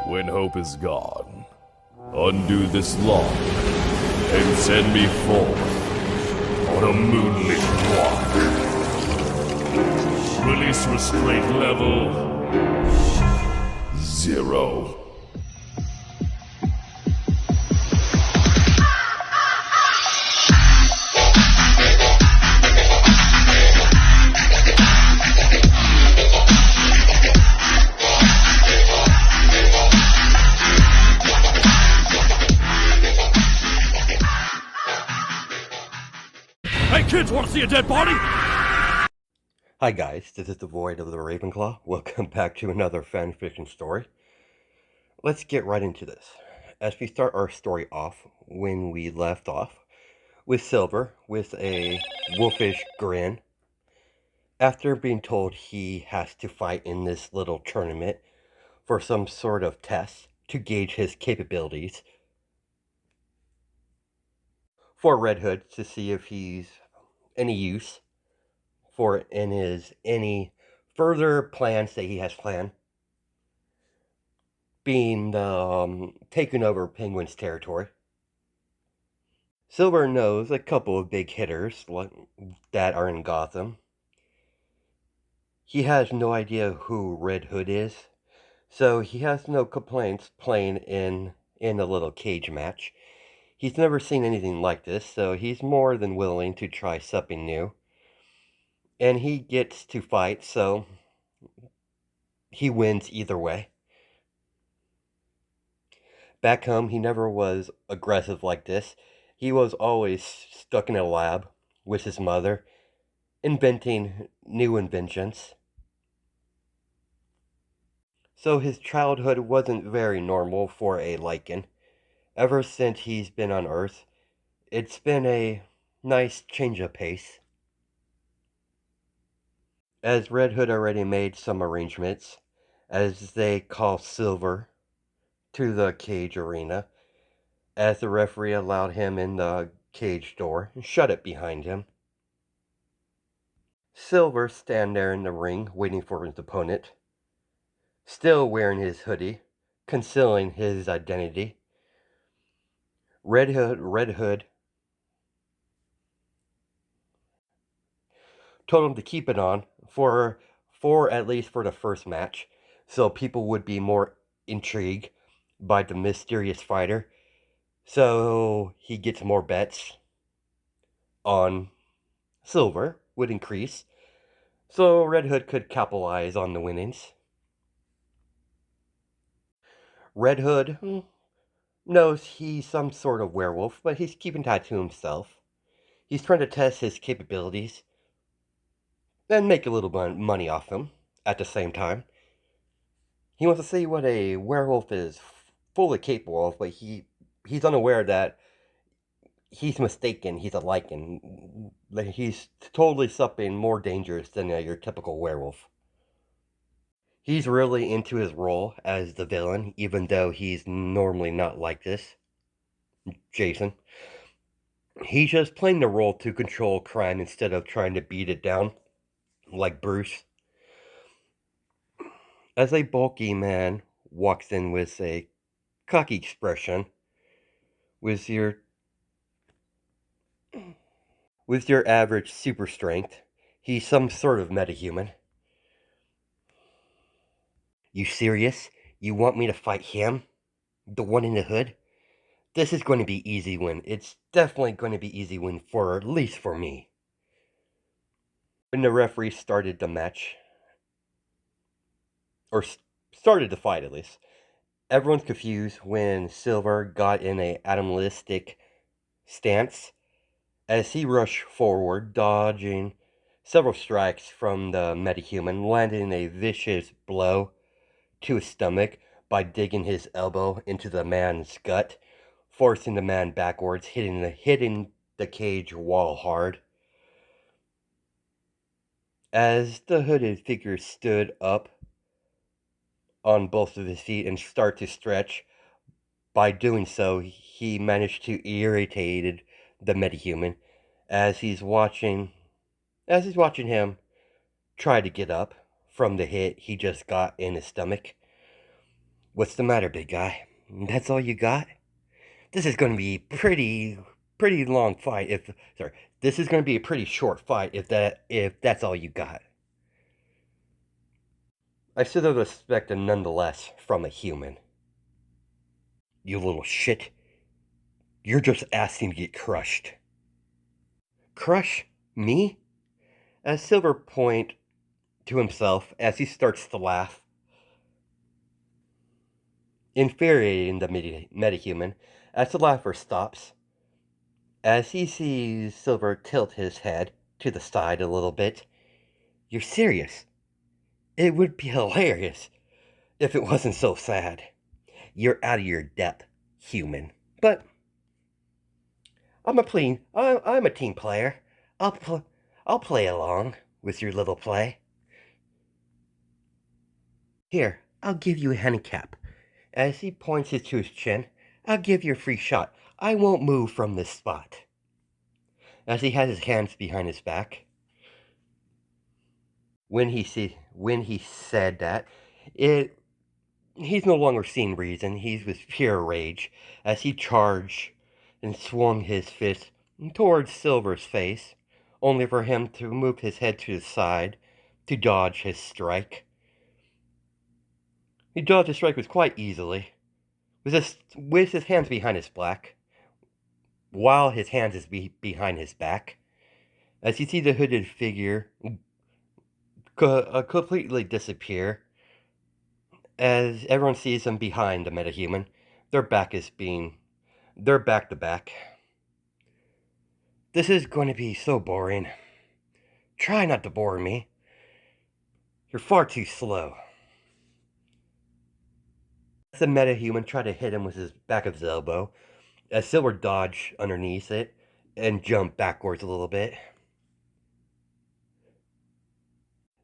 When hope is gone, undo this lock and send me forth on a moonlit walk. Release restraint level 0. Hey kids, wanna see a dead body? Hi guys, this is the Void of the Ravenclaw. Welcome back to another fanfiction story. Let's get right into this. As we start our story off, when we left off, with Silver with a wolfish grin, after being told he has to fight in this little tournament for some sort of test to gauge his capabilities, for Red Hood to see if he's any use for in his any further plans that he has planned, being taking over Penguin's territory. Silver knows a couple of big hitters that are in Gotham. He has no idea who Red Hood is, so he has no complaints playing in a little cage match. He's never seen anything like this, so he's more than willing to try something new. And he gets to fight, so he wins either way. Back home, he never was aggressive like this. He was always stuck in a lab with his mother, inventing new inventions. So his childhood wasn't very normal for a Lycan. Ever since he's been on Earth, it's been a nice change of pace. As Red Hood already made some arrangements, as they call Silver to the cage arena, as the referee allowed him in the cage door and shut it behind him. Silver stand there in the ring waiting for his opponent, still wearing his hoodie, concealing his identity. Red Hood told him to keep it on for at least for the first match, so people would be more intrigued by the mysterious fighter, so he gets more bets on Silver would increase, so Red Hood could capitalize on the winnings. Red Hood knows he's some sort of werewolf, but he's keeping that to himself. He's trying to test his capabilities and make a little money off him at the same time. He wants to see what a werewolf is fully capable of, but he's unaware that he's mistaken. He's a Lycan. He's totally something more dangerous than your typical werewolf. He's really into his role as the villain, even though he's normally not like this. Jason. He's just playing the role to control crime instead of trying to beat it down, like Bruce. As a bulky man walks in with a cocky expression, with your average super strength, he's some sort of metahuman. You serious? You want me to fight him? The one in the hood? This is going to be easy win. It's definitely going to be easy win for at least for me. When the referee started the match, or started the fight at least, everyone's confused when Silver got in a animalistic stance as he rushed forward, dodging several strikes from the metahuman, landing a vicious blow to his stomach by digging his elbow into the man's gut, forcing the man backwards, hitting the cage wall hard. As the hooded figure stood up on both of his feet and started to stretch, by doing so, he managed to irritate the metahuman as he's watching him try to get up from the hit he just got in his stomach. What's the matter, big guy? That's all you got? This is going to be pretty long fight if sorry. This is going to be a pretty short fight if that's all you got. I still have respect and nonetheless from a human. You little shit. You're just asking to get crushed. Crush me? As Silver point to himself as he starts to laugh, infuriating the metahuman as the laughter stops. As he sees Silver tilt his head to the side a little bit. You're serious? It would be hilarious if it wasn't so sad. You're out of your depth, human. But I'm a team player. I'll play along with your little play. Here, I'll give you a handicap. As he points it to his chin, I'll give you a free shot. I won't move from this spot. As he has his hands behind his back. When he said that, he's no longer seeing reason. He was pure rage as he charged and swung his fist towards Silver's face, only for him to move his head to the side to dodge his strike. He dodged his strike quite easily, with his hands behind his back, while his hands is behind his back. As you see the hooded figure completely disappear, as everyone sees him behind the metahuman, they're back to back. This is going to be so boring. Try not to bore me. You're far too slow. As the metahuman tried to hit him with his back of his elbow, as Silver dodged underneath it and jumped backwards a little bit.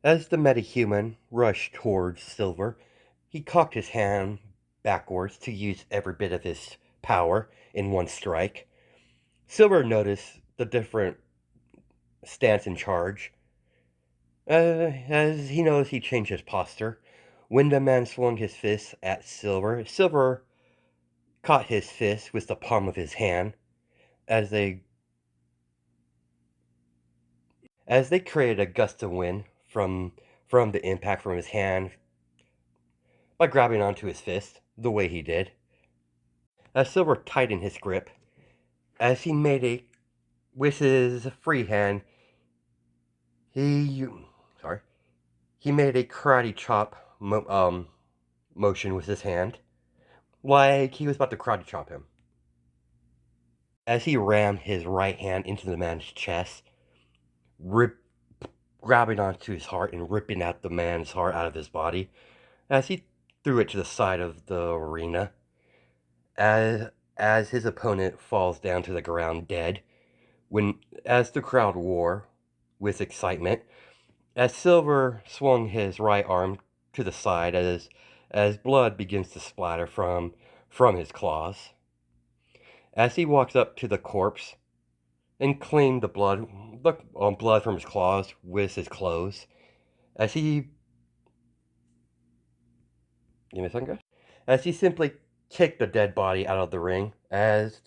As the metahuman rushed towards Silver, he cocked his hand backwards to use every bit of his power in one strike. Silver noticed the different stance and charge. As he noticed, he changed his posture. When the man swung his fist at Silver, Silver caught his fist with the palm of his hand as they created a gust of wind from the impact from his hand by grabbing onto his fist the way he did. As Silver tightened his grip, as he made with his free hand, he made a karate chop motion with his hand, like he was about to karate chop him. As he rammed his right hand into the man's chest, grabbing onto his heart and ripping out the man's heart out of his body, as he threw it to the side of the arena, as his opponent falls down to the ground dead, as the crowd roared with excitement, as Silver swung his right arm to the side as blood begins to splatter from his claws. As he walks up to the corpse and cleaned the blood from his claws with his clothes, as he give me a second, guys. As he simply kicked the dead body out of the ring, as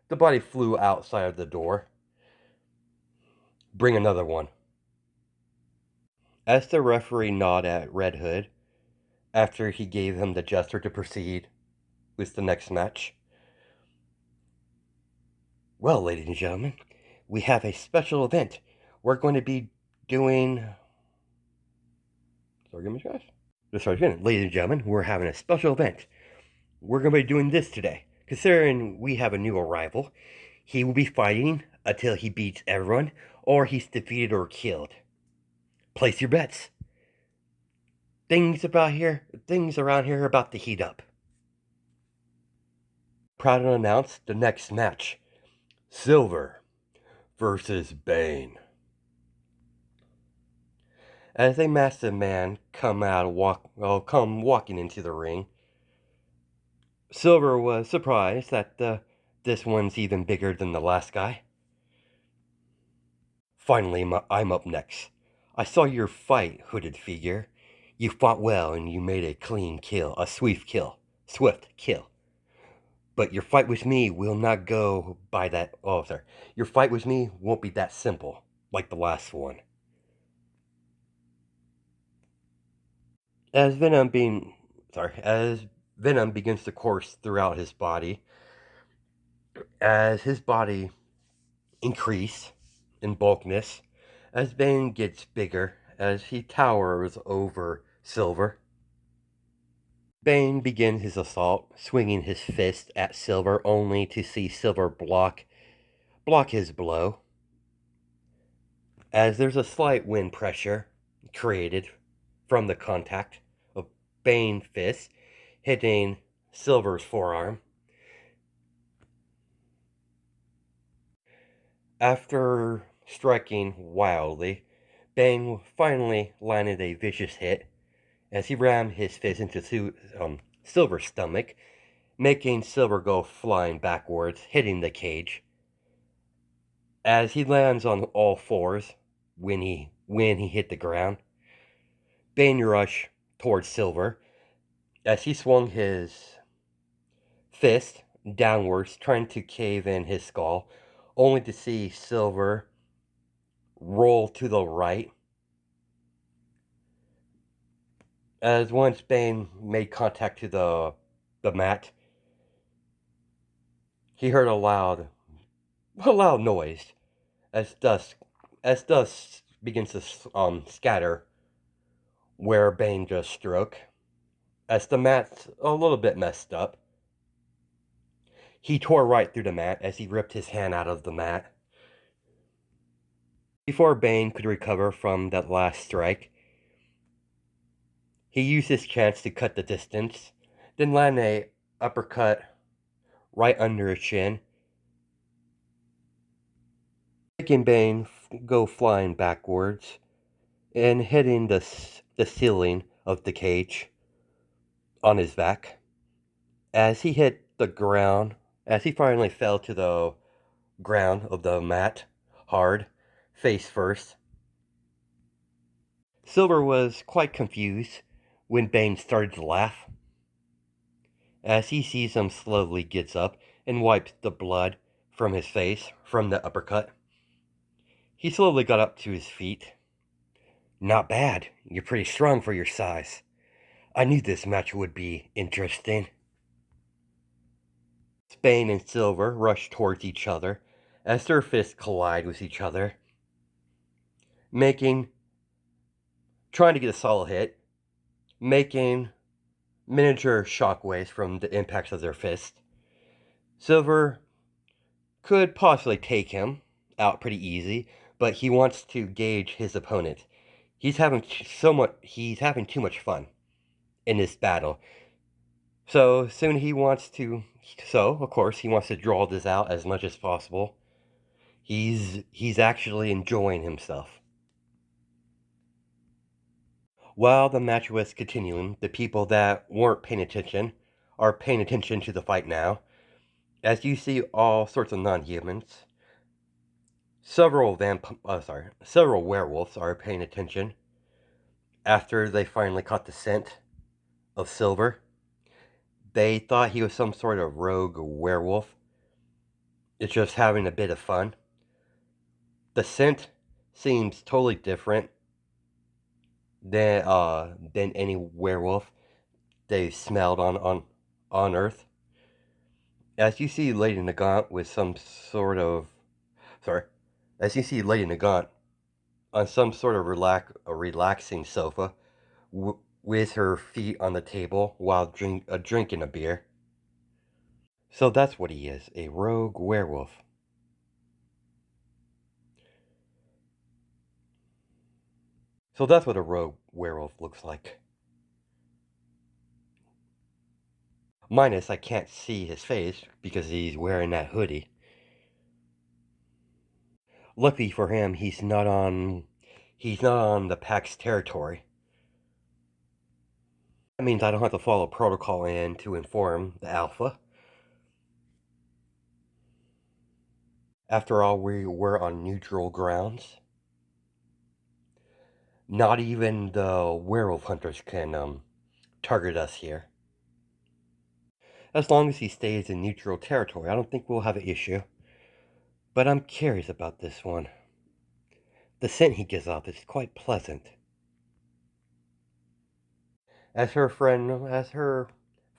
the body flew outside of the door. Bring another one. As the referee nodded at Red Hood, after he gave him the gesture to proceed with the next match. Well, ladies and gentlemen, we have a special event. We're going to be doing... Ladies and gentlemen, we're having a special event. We're going to be doing this today. Considering we have a new arrival, he will be fighting until he beats everyone, or he's defeated or killed. Place your bets. Things around here are about to heat up. Proud to announce the next match. Silver versus Bane. As a massive man come walking into the ring, Silver was surprised that this one's even bigger than the last guy. Finally, I'm up next. I saw your fight, hooded figure. You fought well and you made a clean kill, a swift kill. Swift kill. But your fight with me will not go by that. Oh, sorry. Your fight with me won't be that simple like the last one. As Venom being as Venom begins to course throughout his body, as his body increase in bulkness, as Bane gets bigger, as he towers over Silver, Bane begins his assault, swinging his fist at Silver, only to see Silver block his blow. As there's a slight wind pressure created from the contact of Bane's fist hitting Silver's forearm. After striking wildly, Bane finally landed a vicious hit as he rammed his fist into Silver's stomach, making Silver go flying backwards, hitting the cage. As he lands on all fours when he hit the ground, Bane rushed towards Silver as he swung his fist downwards, trying to cave in his skull, only to see Silver roll to the right. As once Bane made contact to the mat, he heard a loud noise as dust begins to scatter where Bane just struck. As the mat's a little bit messed up, he tore right through the mat as he ripped his hand out of the mat. Before Bane could recover from that last strike, he used his chance to cut the distance, then land a uppercut right under his chin, making Bane go flying backwards and hitting the ceiling of the cage on his back. As he hit the ground, as he finally fell to the ground of the mat, hard, face first, Silver was quite confused when Bane started to laugh. As he sees him, slowly gets up and wipes the blood from his face from the uppercut. He slowly got up to his feet. Not bad. You're pretty strong for your size. I knew this match would be interesting. Bane and Silver rush towards each other as their fists collide with each other, trying to get a solid hit, making miniature shockwaves from the impacts of their fists. Silver could possibly take him out pretty easy, but he wants to gauge his opponent. He's having too much fun in this battle. So of course he wants to draw this out as much as possible. He's actually enjoying himself. While the match was continuing, the people that weren't paying attention are paying attention to the fight now. As you see all sorts of non-humans, several werewolves are paying attention after they finally caught the scent of Silver. They thought he was some sort of rogue werewolf. It's just having a bit of fun. The scent seems totally different than any werewolf they smelled on Earth. As you see Lady Nagant with some sort of as you see Lady Nagant on some sort of relaxing sofa with her feet on the table while drinking a beer. So that's what he is, a rogue werewolf. So that's what a rogue werewolf looks like. Minus I can't see his face because he's wearing that hoodie. Lucky for him, he's not on the pack's territory. That means I don't have to follow protocol in to inform the Alpha. After all, we were on neutral grounds. Not even the werewolf hunters can target us here. As long as he stays in neutral territory, I don't think we'll have an issue. But I'm curious about this one. The scent he gives off is quite pleasant. As her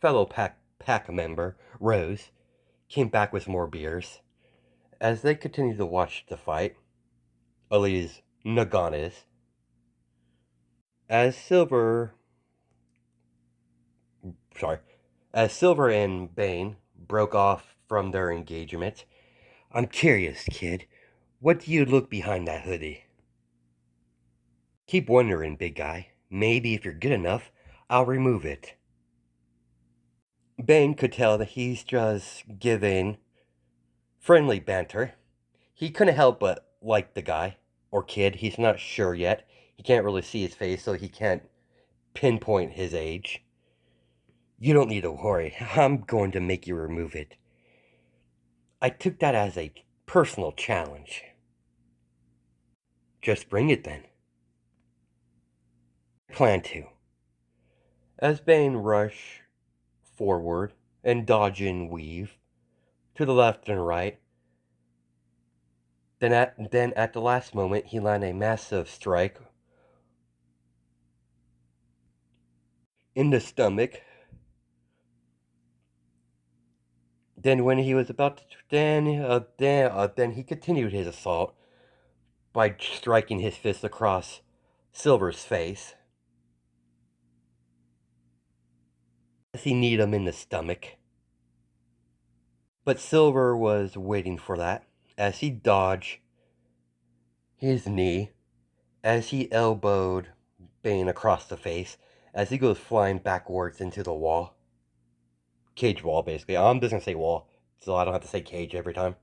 fellow pack member, Rose, came back with more beers, as they continued to watch the fight, Elise Naganes, as Silver, sorry, as Silver and Bane broke off from their engagement. I'm curious, kid. What do you look behind that hoodie? Keep wondering, big guy. Maybe if you're good enough, I'll remove it. Bane could tell that he's just giving friendly banter. He couldn't help but like the guy, or kid, he's not sure yet. He can't really see his face, so he can't pinpoint his age. You don't need to worry. I'm going to make you remove it. I took that as a personal challenge. Just bring it then. Plan to. As Bane rushed forward and dodge and weave to the left and right, then at the last moment he landed a massive strike in the stomach. Then when he was about to, then he continued his assault by striking his fist across Silver's face as he kneed him in the stomach. But Silver was waiting for that as he dodged his knee, as he elbowed Bane across the face, as he goes flying backwards into the wall. Cage wall, basically. I'm just gonna say wall, so I don't have to say cage every time.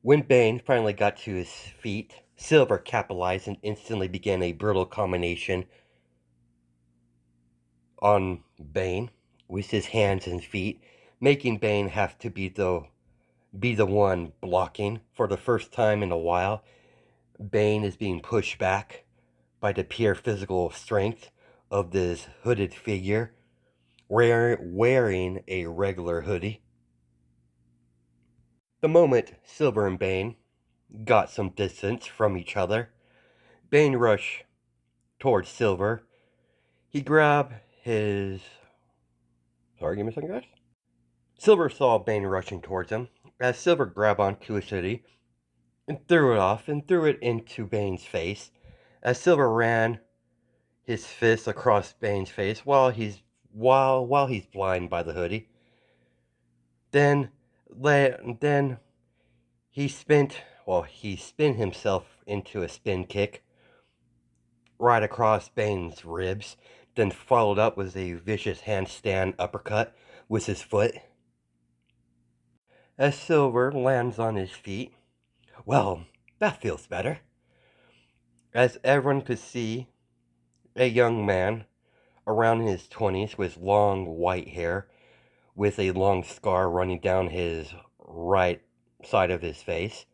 When Bane finally got to his feet, Silver capitalized and instantly began a brutal combination on Bane with his hands and feet, making Bane have to be the one blocking. For the first time in a while, Bane is being pushed back by the pure physical strength of this hooded figure wearing a regular hoodie. The moment Silver and Bane got some distance from each other, Bane rushed towards Silver. He grabbed his... Sorry, give me a second, guys. Silver saw Bane rushing towards him, as Silver grabbed onto his hoodie and threw it off and threw it into Bane's face, as Silver ran his fist across Bane's face while he's blind by the hoodie. Then he spin himself into a spin kick right across Bane's ribs, then followed up with a vicious handstand uppercut with his foot. As Silver lands on his feet, well, that feels better. As everyone could see, a young man around in his 20s with long white hair, with a long scar running down his right side of his face.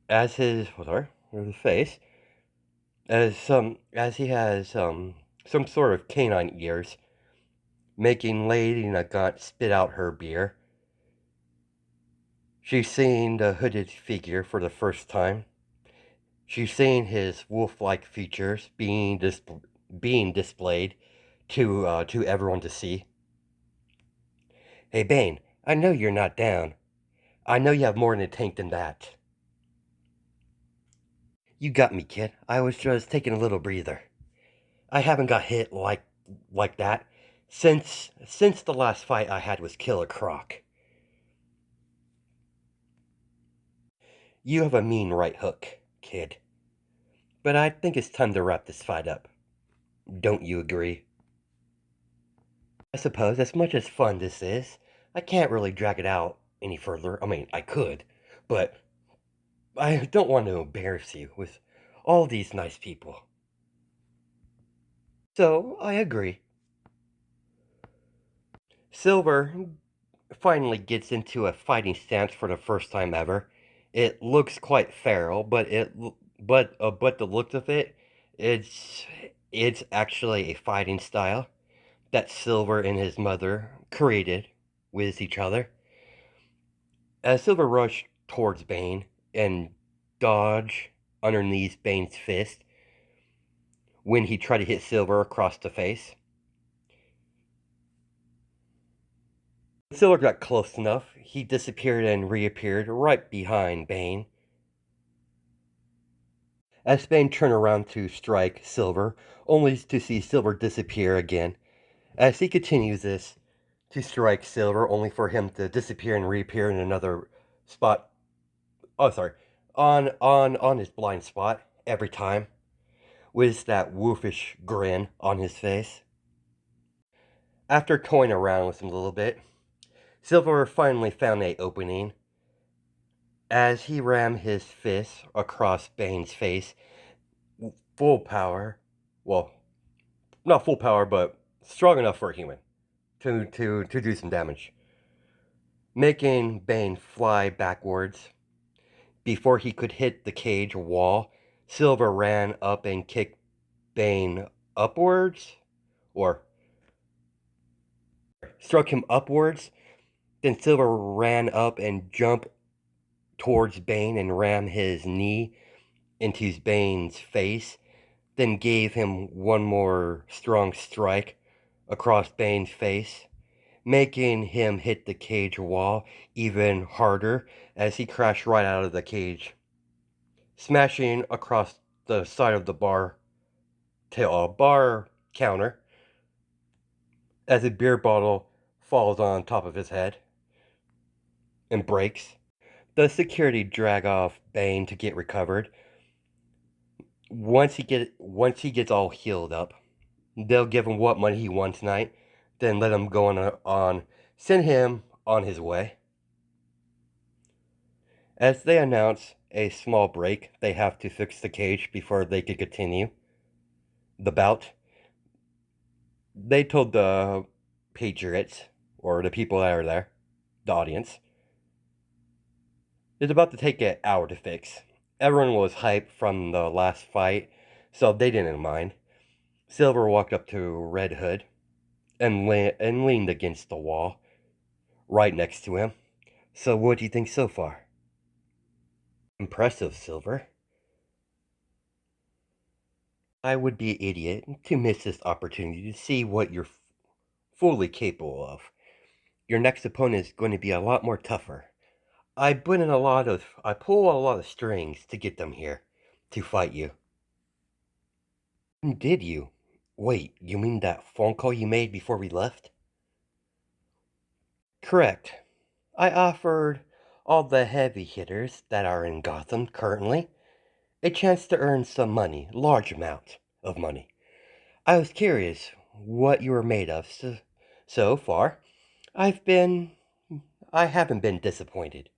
As his face, as he has some sort of canine ears, making Lady Nagat spit out her beer. She's seeing the hooded figure for the first time. She's seeing his wolf-like features being displayed to everyone to see. Hey Bane, I know you're not down. I know you have more in the tank than that. You got me, kid. I was just taking a little breather. I haven't got hit like that since the last fight I had was Killer Croc. You have a mean right hook, kid. But I think it's time to wrap this fight up. Don't you agree? I suppose, as much as fun this is, I can't really drag it out any further. I mean, I could, but I don't want to embarrass you with all these nice people. So, I agree. Silver finally gets into a fighting stance for the first time ever. It looks quite feral, but the looks of it, it's it's actually a fighting style. that Silver and his mother created with each other. As Silver rushed towards Bane and dodged underneath Bane's fist when he tried to hit Silver across the face, Silver got close enough. He disappeared and reappeared right behind Bane. As Bane turned around to strike Silver, only to see Silver disappear again. As he continues this to strike Silver, only for him to disappear and reappear in another spot. Oh, sorry, on his blind spot every time, with that wolfish grin on his face. After toying around with him a little bit, Silver finally found an opening. As he rammed his fist across Bane's face, full power, well, not full power, but strong enough for a human to do some damage, making Bane fly backwards. Before he could hit the cage wall, Silver ran up and kicked Bane upwards, or struck him upwards. Then Silver ran up and jumped towards Bane and rammed his knee into Bane's face, then gave him one more strong strike across Bane's face, making him hit the cage wall even harder as he crashed right out of the cage, smashing across the side of the bar counter as a beer bottle falls on top of his head and breaks. The security drag off Bane to get recovered. Once he gets all healed up, they'll give him what money he won tonight, then let him go on send him on his way. As they announce a small break, they have to fix the cage before they could continue the bout. They told the Patriots, or the people that are there, the audience, it's about to take an hour to fix. Everyone was hyped from the last fight, so they didn't mind. Silver walked up to Red Hood and leaned against the wall right next to him. So what do you think so far? Impressive, Silver. I would be an idiot to miss this opportunity to see what you're fully capable of. Your next opponent is going to be a lot more tougher. I pull a lot of strings to get them here to fight you. Did you? Wait, you mean that phone call you made before we left? Correct. I offered all the heavy hitters that are in Gotham currently a chance to earn some money, large amount of money. I was curious what you were made of. So far, I've been I haven't been disappointed.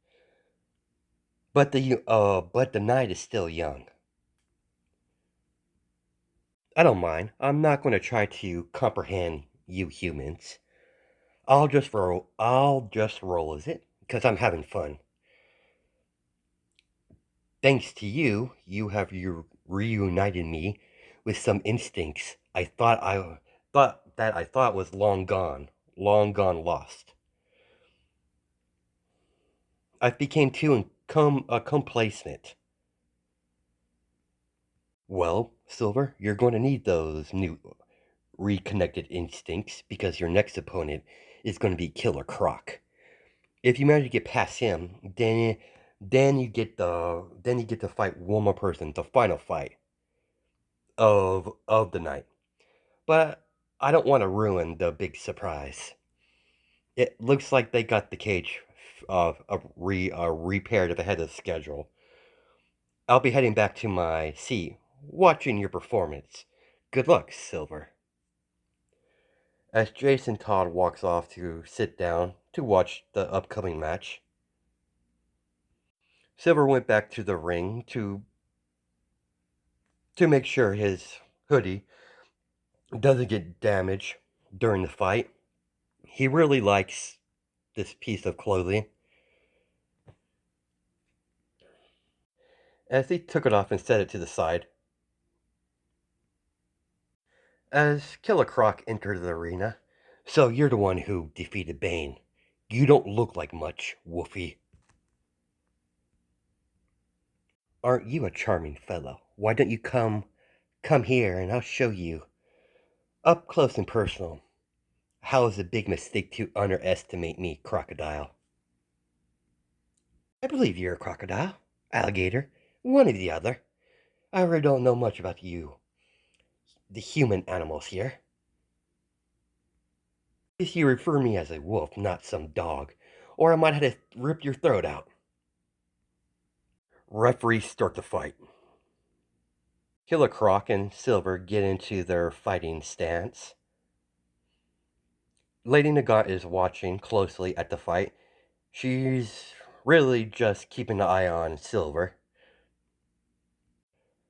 But the night is still young. I don't mind. I'm not going to try to comprehend you humans. I'll just roll as it because I'm having fun. Thanks to you, you reunited me with some instincts I thought was long gone lost. I've became too complacent. Well, Silver, you're going to need those new reconnected instincts because your next opponent is going to be Killer Croc. If you manage to get past him, then you get to fight one more person, the final fight of the night. But I don't want to ruin the big surprise. It looks like they got the cage repaired ahead of schedule. I'll be heading back to my seat, watching your performance. Good luck, Silver. As Jason Todd walks off to sit down to watch the upcoming match, Silver went back to the ring to make sure his hoodie doesn't get damaged during the fight. He really likes this piece of clothing. As he took it off and set it to the side, As Killer Croc entered the arena, "So you're the one who defeated Bane. You don't look like much, Wolfie. Aren't you a charming fellow? Why don't you come here and I'll show you, up close and personal, how it's a big mistake to underestimate me, Crocodile." "I believe you're a crocodile, alligator, one or the other. I really don't know much about you, the human animals here. If you refer me as a wolf, not some dog, or I might have to rip your throat out." Referees start the fight. Killer Croc and Silver get into their fighting stance. Lady Nagat is watching closely at the fight. She's really just keeping an eye on Silver.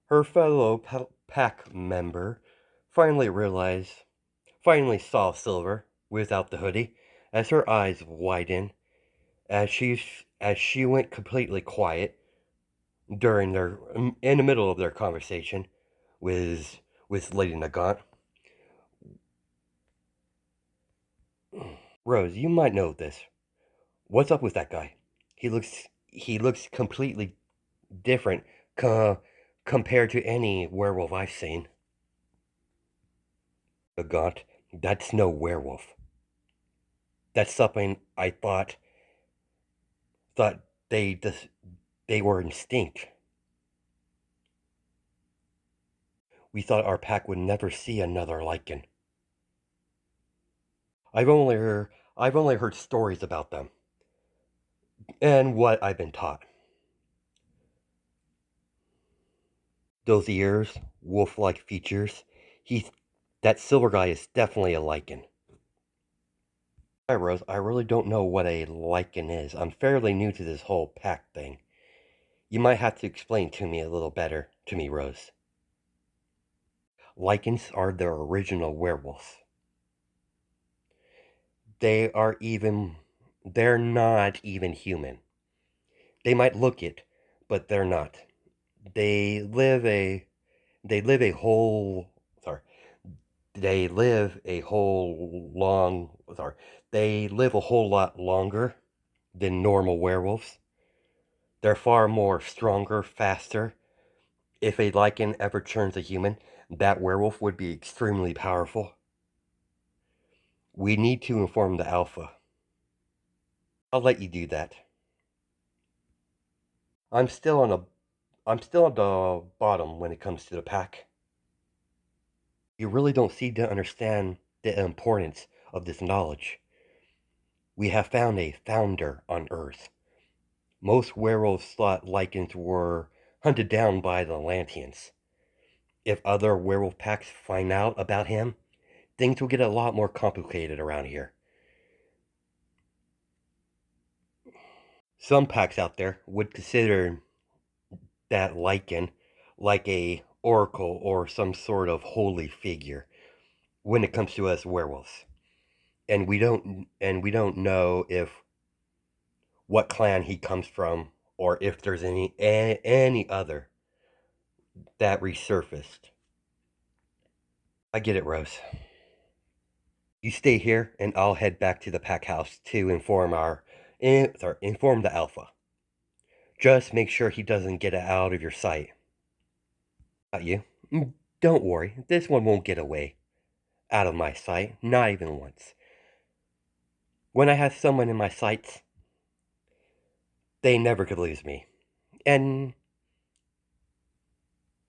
Her fellow pack member finally saw Silver without the hoodie, as her eyes widen as she went completely quiet in the middle of their conversation with Lady Nagat. "Rose, you might know this. What's up with that guy? He looks completely different compared to any werewolf I've seen." "Nagat, that's no werewolf. That's something I thought they were instinct. We thought our pack would never see another lichen. I've only heard stories about them and what I've been taught. Those ears, wolf-like features. He that silver guy is definitely a lichen." "Hi, Rose. I really don't know what a lichen is. I'm fairly new to this whole pack thing. You might have to explain to me a little better to me, Rose." "Lichens are the original werewolves. They are even they're not even human. They might look it, but they're not. They live a they live a whole sorry. They live a whole long sorry. They live a whole lot longer than normal werewolves. They're far more stronger, faster. If a lichen ever turns a human, that werewolf would be extremely powerful. We need to inform the alpha. I'll let you do that. I'm still on a I'm still at the bottom when it comes to the pack. You really don't seem to understand the importance of this knowledge. We have found a founder on Earth. Most werewolves thought lichens were hunted down by the Atlanteans. If other werewolf packs find out about him, things will get a lot more complicated around here. Some packs out there would consider that lichen like a oracle or some sort of holy figure when it comes to us werewolves. And we don't know if what clan he comes from or if there's any other that resurfaced. I get it, Rose. You stay here and I'll head back to the pack house to inform the alpha. Just make sure he doesn't get out of your sight. Not you. Don't worry, this one won't get away out of my sight, not even once. When I have someone in my sights, they never could lose me. And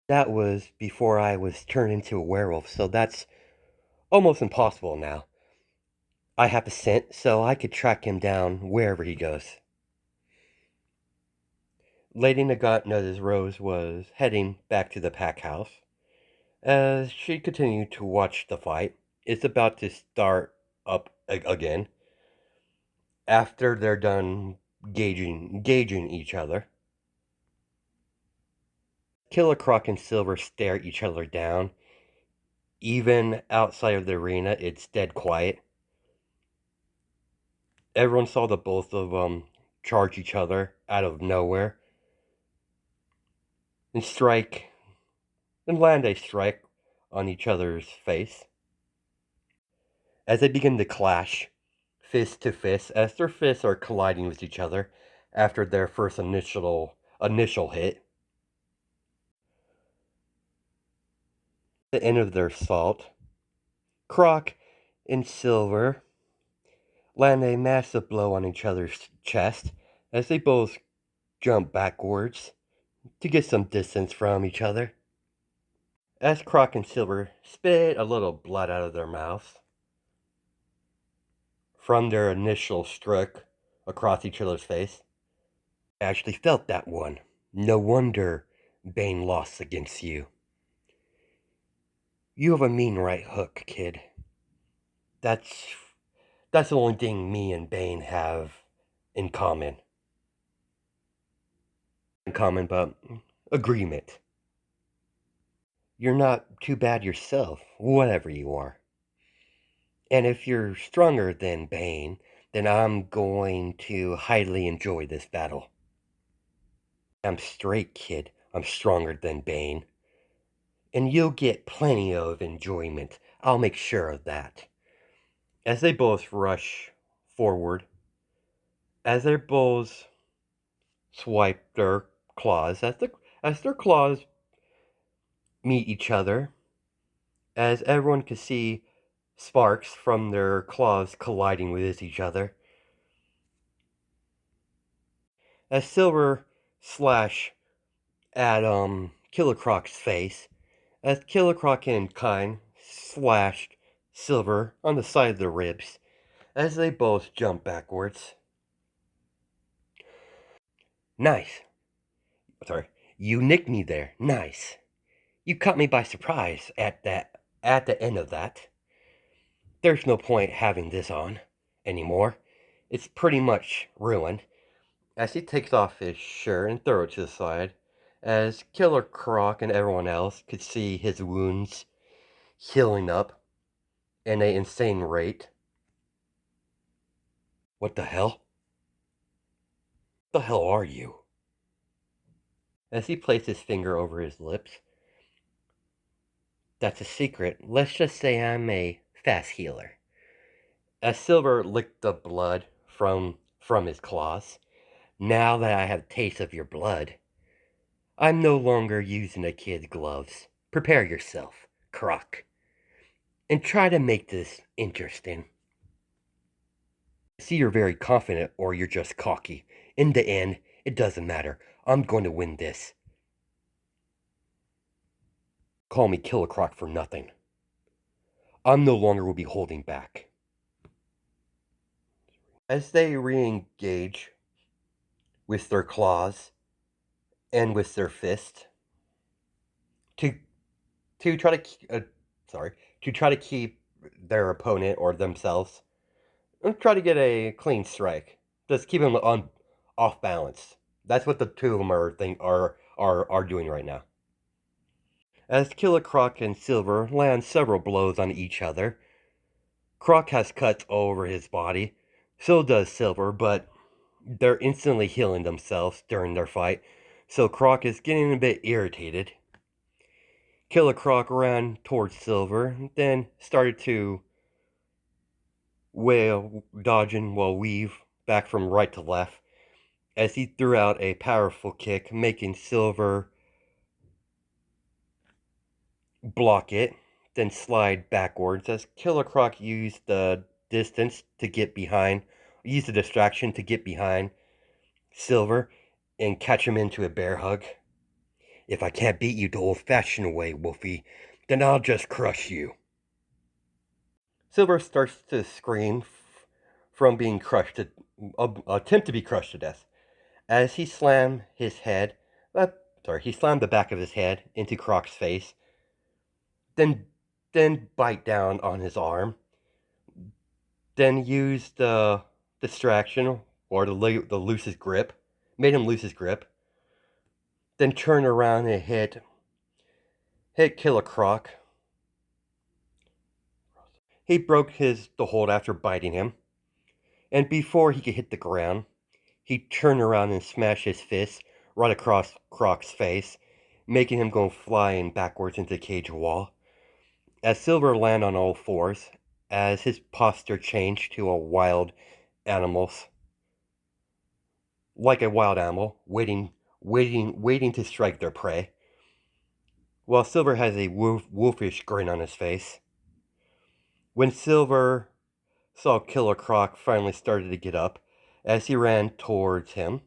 that was before I was turned into a werewolf, so that's almost impossible now. I have a scent, so I could track him down wherever he goes." Lady Nagat noticed Rose was heading back to the pack house. As she continued to watch the fight, it's about to start up again. After they're done gauging each other, Killer Croc and Silver stare each other down. Even outside of the arena, it's dead quiet. Everyone saw the both of them charge each other out of nowhere and strike and land a strike on each other's face. As they begin to clash, fist to fist, as their fists are colliding with each other after their first initial hit. The end of their assault, Croc and Silver land a massive blow on each other's chest as they both jump backwards to get some distance from each other. As Croc and Silver spit a little blood out of their mouths from their initial stroke across each other's face. I actually felt that one. No wonder Bane lost against you. You have a mean right hook, kid. That's the only thing me and Bane have in common. But agreement. You're not too bad yourself, whatever you are. And if you're stronger than Bane, then I'm going to highly enjoy this battle. I'm straight, kid. I'm stronger than Bane. And you'll get plenty of enjoyment. I'll make sure of that. As they both rush forward, as they both swipe their claws, as their claws meet each other, as everyone can see sparks from their claws colliding with each other, as Silver slash at Killer Croc's face, as Killer Croc and Kine slashed Silver on the side of the ribs, as they both jump backwards. Nice. Sorry, you nicked me there. Nice. You caught me by surprise at the end of that. There's no point having this on anymore. It's pretty much ruined. As he takes off his shirt and throws it to the side, as Killer Croc and everyone else could see his wounds healing up in an insane rate. What the hell? The hell are you? As he placed his finger over his lips. That's a secret. Let's just say I'm a fast healer. As Silver licked the blood from his claws. Now that I have a taste of your blood, I'm no longer using a kid's gloves. Prepare yourself, Croc. And try to make this interesting. I see you're very confident or you're just cocky. In the end, it doesn't matter. I'm going to win this. Call me Killer Croc for nothing. I'm no longer will be holding back. As they re-engage with their claws and with their fist to try to keep their opponent or themselves and try to get a clean strike. Just keep them off balance. That's what the two of them are doing right now. As Killer Croc and Silver land several blows on each other, Croc has cuts all over his body, so does Silver, but they're instantly healing themselves during their fight, so Croc is getting a bit irritated. Killer Croc ran towards Silver, then started to weave back from right to left, as he threw out a powerful kick, making Silver block it, then slide backwards, as Killer Croc used the distraction to get behind Silver and catch him into a bear hug. If I can't beat you the old-fashioned way, Wolfie, then I'll just crush you. Silver starts to scream from being attempt to be crushed to death, as he slammed he slammed the back of his head into Croc's face, then bite down on his arm, then used the distraction or the loosest grip, made him lose his grip, then turn around and hit Killer Croc. He broke the hold after biting him, and before he could hit the ground, he turned around and smashed his fist right across Croc's face, making him go flying backwards into the cage wall. as Silver landed on all fours, as his posture changed to a wild animal's, like a wild animal, waiting to strike their prey, while Silver has a wolfish grin on his face. When Silver saw Killer Croc finally started to get up, as he ran towards him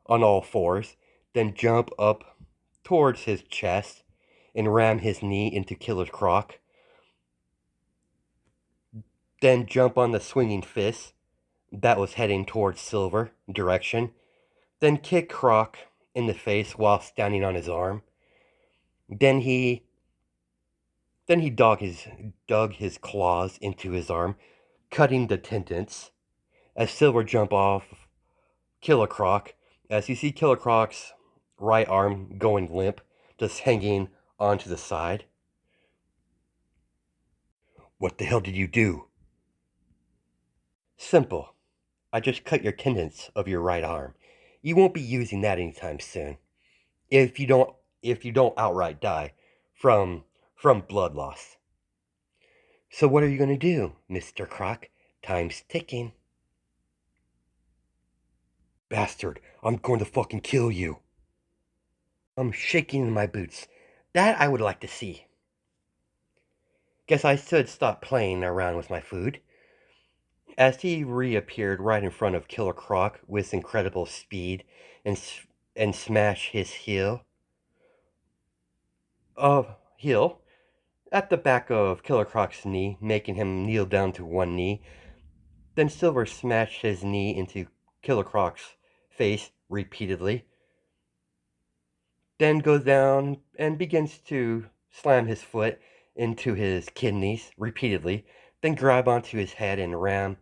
on all fours, then jump up towards his chest and ram his knee into Killer Croc, then jump on the swinging fist that was heading towards Silver direction, then kick Croc in the face while standing on his arm. Then he dug his claws into his arm, cutting the tendons. As Silver jumped off Killer Croc, as you see Killer Croc's right arm going limp, just hanging onto the side. What the hell did you do? Simple. I just cut your tendons of your right arm. You won't be using that anytime soon. If you don't outright die from blood loss. So what are you gonna do, Mr. Croc? Time's ticking. Bastard, I'm going to fucking kill you. I'm shaking in my boots. That I would like to see. Guess I should stop playing around with my food. As he reappeared right in front of Killer Croc with incredible speed and smash his heel at the back of Killer Croc's knee, making him kneel down to one knee. Then Silver smashed his knee into Killer Croc's face repeatedly, then goes down and begins to slam his foot into his kidneys repeatedly, then grab onto his head and ram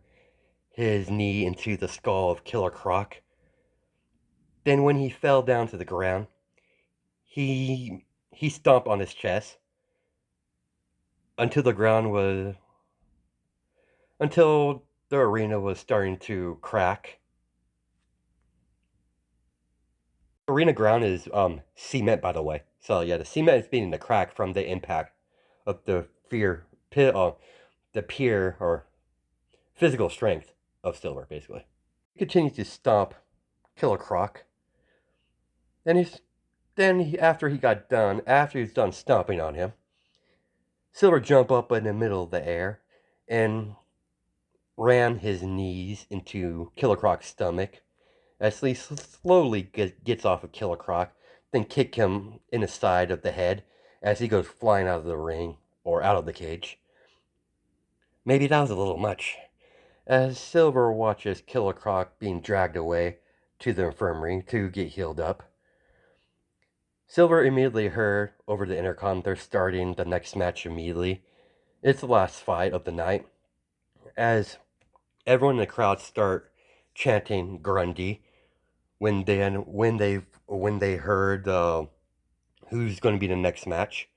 his knee into the skull of Killer Croc. Then when he fell down to the ground, he stomped on his chest until until the arena was starting to crack. Arena ground is cement, by the way. So yeah, the cement is beginning to crack from the impact of the pure or physical strength of Silver, basically. He continues to stomp Killer Croc. After he's done stomping on him, Silver jumped up in the middle of the air and ram his knees into Killer Croc's stomach as he slowly gets off of Killer Croc, then kick him in the side of the head as he goes flying out of the ring or out of the cage. Maybe that was a little much. As Silver watches Killer Croc being dragged away to the infirmary to get healed up, Silver immediately heard over the intercom they're starting the next match immediately. It's the last fight of the night. As everyone in the crowd start chanting Grundy when they heard who's going to be the next match.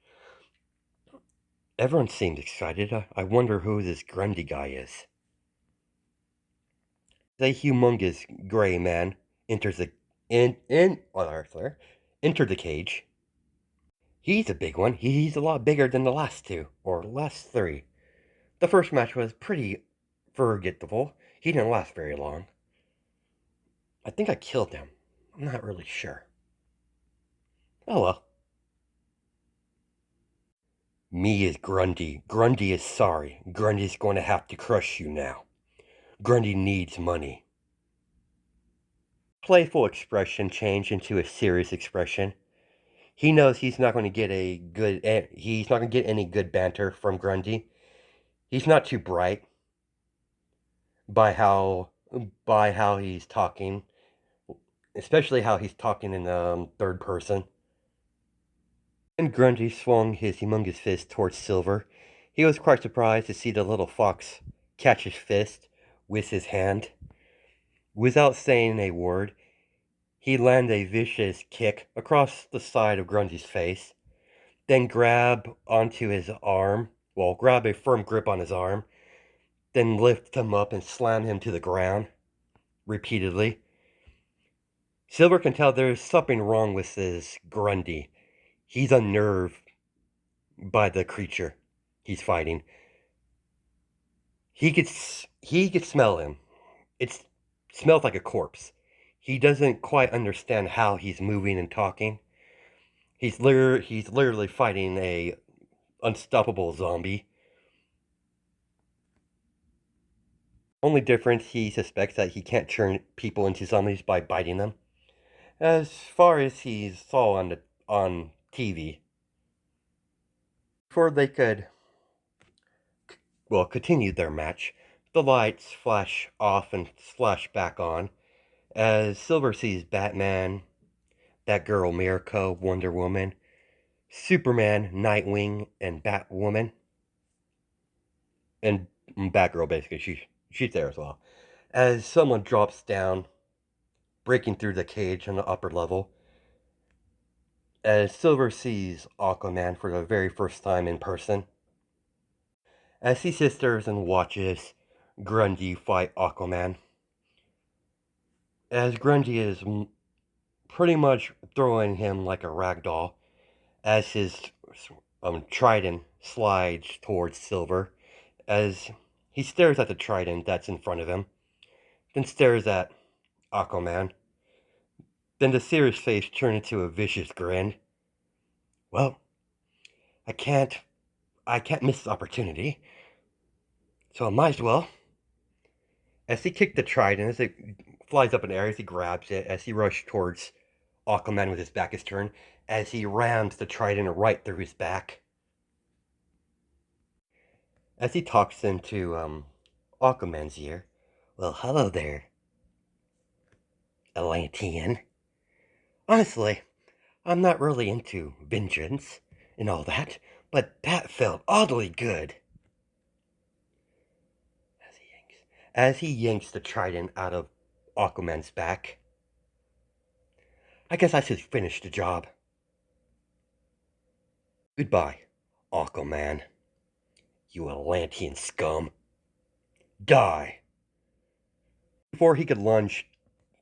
Everyone seemed excited. I wonder who this Grundy guy is. The humongous gray man enters the entered the cage. He's a big one. He's a lot bigger than the last two, or last three. The first match was pretty forgettable. He didn't last very long. I think I killed him. I'm not really sure. Oh well. Me is Grundy. Grundy is sorry. Grundy's going to have to crush you now. Grundy needs money. Playful expression changed into a serious expression. He knows he's not going to get he's not going to get any good banter from Grundy. He's not too bright by how he's talking, especially how he's talking in third person. And Grundy swung his humongous fist towards Silver. He was quite surprised to see the little fox catch his fist with his hand. Without saying a word, he landed a vicious kick across the side of Grundy's face, then grab a firm grip on his arm, then lift him up and slam him to the ground repeatedly. Silver can tell there's something wrong with this Grundy. He's unnerved by the creature. he's fighting. He could smell him. It smells like a corpse. He doesn't quite understand how he's moving and talking. He's literally fighting a unstoppable zombie. Only difference, he suspects that he can't turn people into zombies by biting them. As far as he saw on TV. Before they could continue their match, the lights flash off and flash back on as Silver sees Batman, that girl Mirko, Wonder Woman, Superman, Nightwing, and Batwoman, and Batgirl. Basically, she's there as well. As someone drops down, breaking through the cage on the upper level, as Silver sees Aquaman for the very first time in person, as he sits there and watches Grundy fight Aquaman, as Grundy is pretty much throwing him like a rag doll, as his trident slides towards Silver, as he stares at the trident that's in front of him, then stares at Aquaman. Then the serious face turns into a vicious grin. Well, I can't miss this opportunity, so I might as well. As he kicked the trident, as it flies up in the air, as he grabs it, as he rushes towards Aquaman with his back is turned, as he rams the trident right through his back. As he talks into Aquaman's ear, well, hello there, Atlantean. Honestly, I'm not really into vengeance and all that, but that felt oddly good. As he yanks the trident out of Aquaman's back, I guess I should finish the job. Goodbye, Aquaman. You Atlantean scum. Die! Before he could launch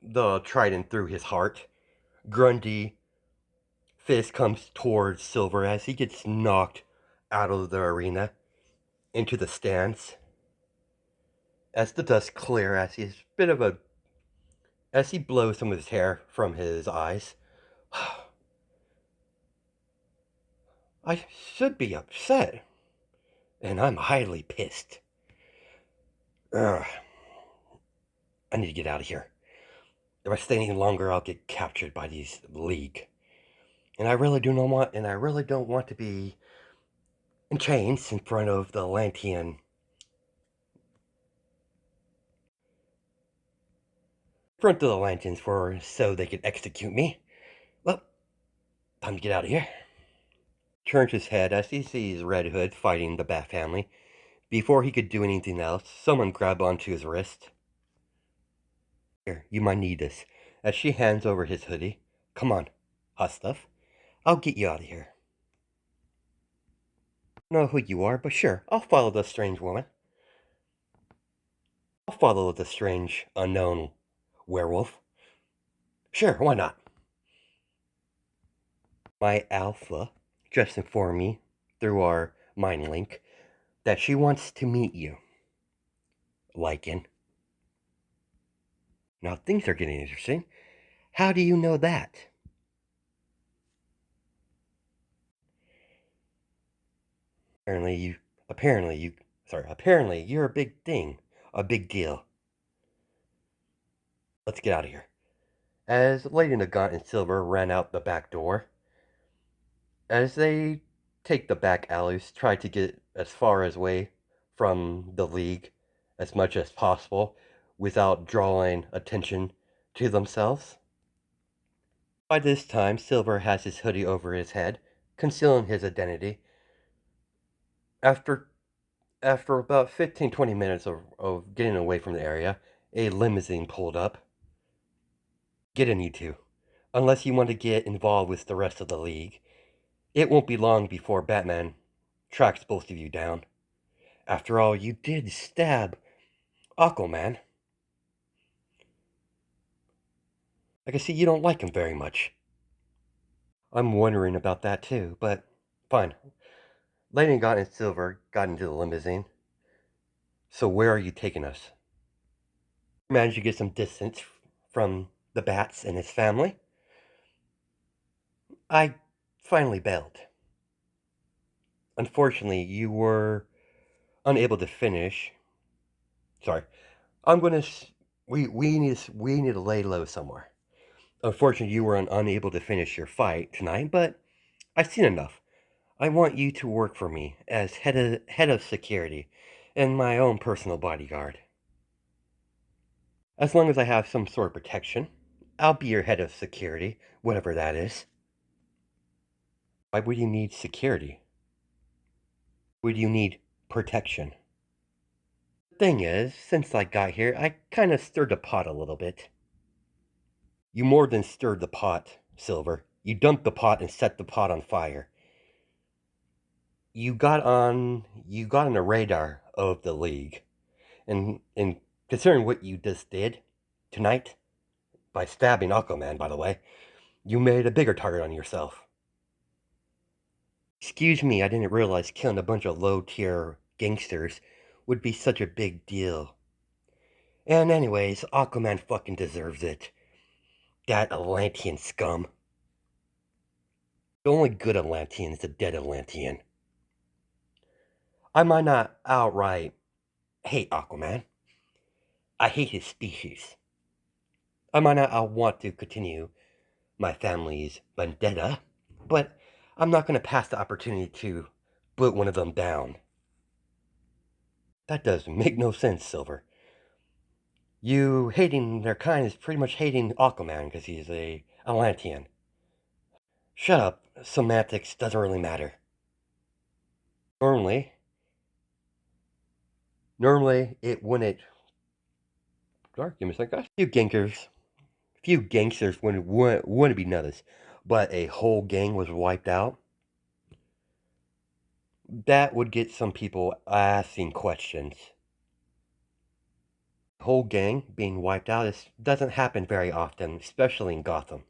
the trident through his heart, Grundy fist comes towards Silver as he gets knocked out of the arena into the stands. As the dust clear, as he blows some of his hair from his eyes. I should be upset, and I'm highly pissed. Ugh. I need to get out of here. If I stay any longer, I'll get captured by these League. And I really don't want to be in chains in front of the Atlantean. In front of the Lanterns so they could execute me. Well, time to get out of here. Turns his head as he sees Red Hood fighting the Bat family. Before he could do anything else, someone grabbed onto his wrist. Here, you might need this. As she hands over his hoodie. Come on, hot stuff. I'll get you out of here. Know who you are, but sure, I'll follow the strange woman. I'll follow the strange, unknown werewolf. Sure, why not? My alpha just informed me through our mind link that she wants to meet you, Lycan. Now things are getting interesting. How do you know that? Apparently you're a big thing, a big deal. Let's get out of here. As Lady Nagant and Silver ran out the back door, as they take the back alleys, try to get as far away from the League as much as possible without drawing attention to themselves. By this time, Silver has his hoodie over his head, concealing his identity. After about 15-20 minutes of getting away from the area, a limousine pulled up. Get in, you two. Unless you want to get involved with the rest of the League. It won't be long before Batman tracks both of you down. After all, you did stab Aquaman. I can see you don't like him very much. I'm wondering about that too, but fine. Lady got in Silver got into the limousine. So where are you taking us? Managed to get some distance from the Bats and his family. I finally bailed. Unfortunately, you were unable to finish. Sorry, I'm gonna. We need to lay low somewhere. Unfortunately, you were unable to finish your fight tonight, but I've seen enough. I want you to work for me as head of security and my own personal bodyguard. As long as I have some sort of protection, I'll be your head of security, whatever that is. Why would you need security? Would you need protection? The thing is, since I got here, I kind of stirred the pot a little bit. You more than stirred the pot, Silver. You dumped the pot and set the pot on fire. You got on the radar of the League. And considering what you just did tonight, by stabbing Aquaman, by the way, you made a bigger target on yourself. Excuse me, I didn't realize killing a bunch of low-tier gangsters would be such a big deal. And anyways, Aquaman fucking deserves it. That Atlantean scum. The only good Atlantean is the dead Atlantean. I might not outright hate Aquaman. I hate his species. I might not want to continue my family's vendetta, but I'm not going to pass the opportunity to put one of them down. That does make no sense, Silver. You hating their kind is pretty much hating Aquaman because he's a Atlantean. Shut up. Semantics doesn't really matter. Normally, it wouldn't. Sorry, give me a second, guys. Few gangsters wouldn't be noticed, but a whole gang was wiped out. That would get some people asking questions. Whole gang being wiped out doesn't happen very often, especially in Gotham.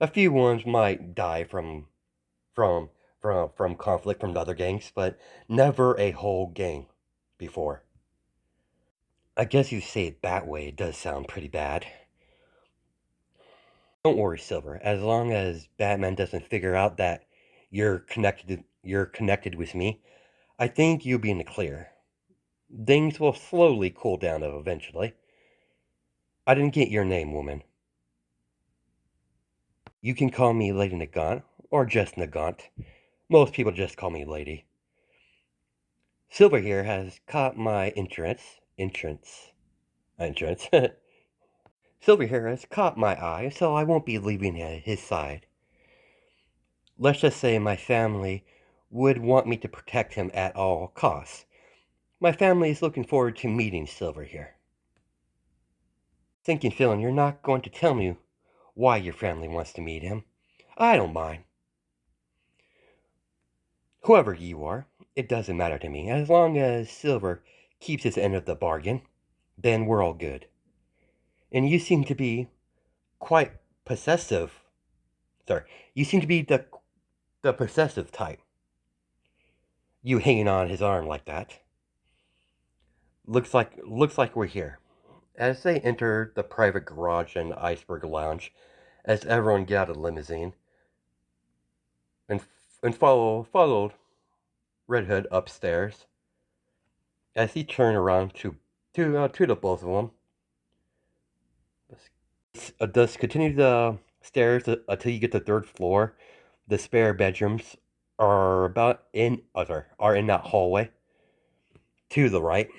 A few ones might die from from conflict from the other gangs, but never a whole gang before. I guess you say it that way, it does sound pretty bad. Don't worry, Silver. As long as Batman doesn't figure out that you're connected with me, I think you'll be in the clear. Things will slowly cool down eventually. I didn't get your name, woman. You can call me Lady Nagant, or just Nagant. Most people just call me Lady. Silver here has caught my entrance. Silver here has caught my eye, so I won't be leaving his side. Let's just say my family would want me to protect him at all costs. My family is looking forward to meeting Silver here. Thinking, feeling you're not going to tell me why your family wants to meet him. I don't mind. Whoever you are, it doesn't matter to me. As long as Silver keeps his end of the bargain, then we're all good. And you seem to be quite possessive. Sorry, you seem to be the possessive type. You hanging on his arm like that. Looks like we're here. As they enter the private garage and iceberg lounge, as everyone get out of the limousine, and followed Red Hood upstairs. As he turned around to the both of them, does continue the stairs until you get to the third floor. The spare bedrooms are are in that hallway to the right.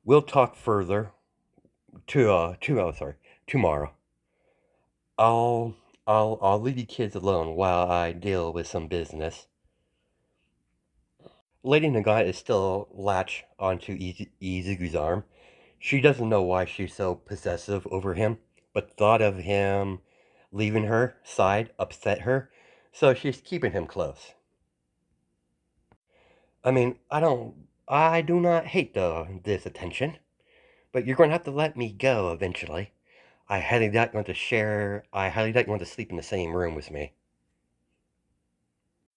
We'll talk further tomorrow. I'll I'll leave you kids alone while I deal with some business. Lady Nagai is still latched onto Izuku's arm. She doesn't know why she's so possessive over him, but thought of him leaving her side upset her, so she's keeping him close. I mean, I do not hate this attention, but you're going to have to let me go eventually. I highly doubt you want to sleep in the same room with me.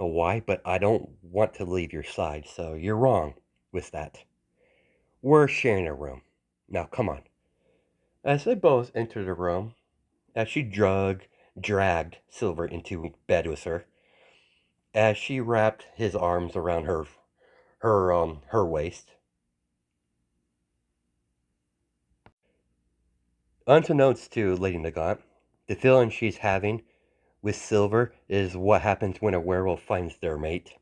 know why, but I don't want to leave your side, so you're wrong with that. We're sharing a room. Now, come on. As they both enter the room, as she dragged Silver into bed with her, as she wrapped his arms around her waist. Unbeknownst to Lady Nagant, the feeling she's having with Silver is what happens when a werewolf finds their mate.